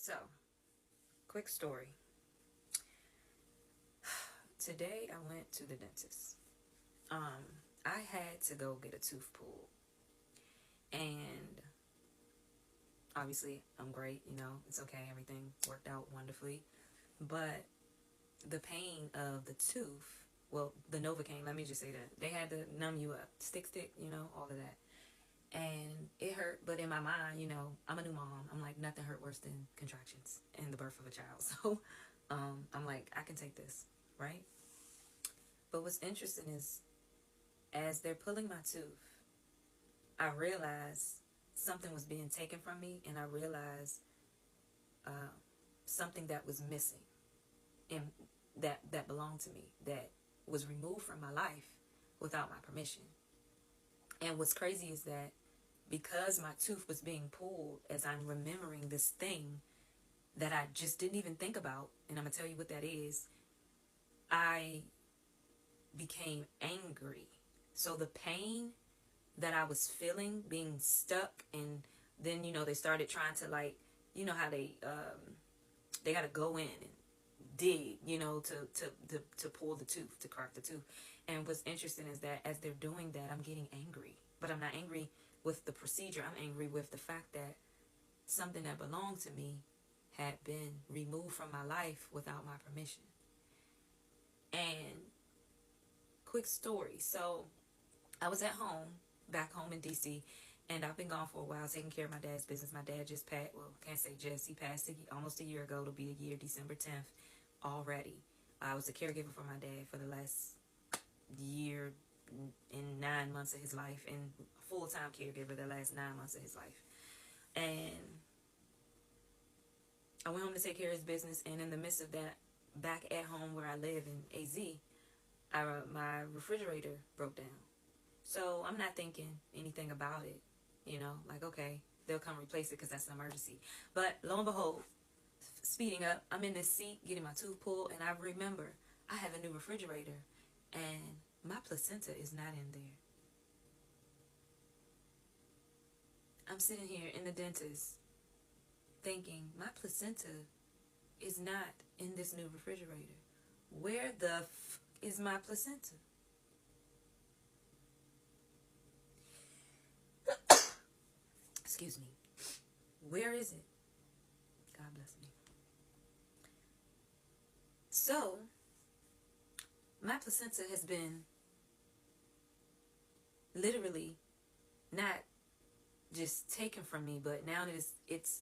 So, quick story. Today I went to the dentist. I had to go get a tooth pulled, and obviously I'm great. It's okay. Everything worked out wonderfully, but the pain of the tooth. Well, the Novocaine. Let me just say that they had to numb you up, stick. All of that. And it hurt, but in my mind, I'm a new mom. I'm like, nothing hurt worse than contractions and the birth of a child. So I'm like, I can take this, right? But what's interesting is, as they're pulling my tooth, I realized something was being taken from me, and I realized uh, something that was missing, and that belonged to me, that was removed from my life without my permission. And what's crazy is that because my tooth was being pulled, as I'm remembering this thing that I just didn't even think about, and I'm going to tell you what that is, I became angry. So the pain that I was feeling being stuck, and then, they started trying to, like, how they got to go in and dig, to pull the tooth, to crack the tooth. And what's interesting is that as they're doing that, I'm getting angry. But I'm not angry with the procedure. I'm angry with the fact that something that belonged to me had been removed from my life without my permission. And quick story. So I was at home, back home in DC, and I've been gone for a while taking care of my dad's business. My dad just passed, well, can't say just, he passed almost a year ago. It'll be a year, December 10th already. I was a caregiver for my dad for the last year and 9 months of his life, and full-time caregiver the last 9 months of his life. And I went home to take care of his business, and in the midst of that, back at home where I live in AZ, my refrigerator broke down. So I'm not thinking anything about it, like, okay, they'll come replace it because that's an emergency. But lo and behold, speeding up, I'm in this seat getting my tooth pulled, and I remember I have a new refrigerator, and my placenta is not in there. I'm sitting here in the dentist thinking, my placenta is not in this new refrigerator. Where the is my placenta? Excuse me. Where is it? God bless me. So, my placenta has been literally not just taken from me, but now it's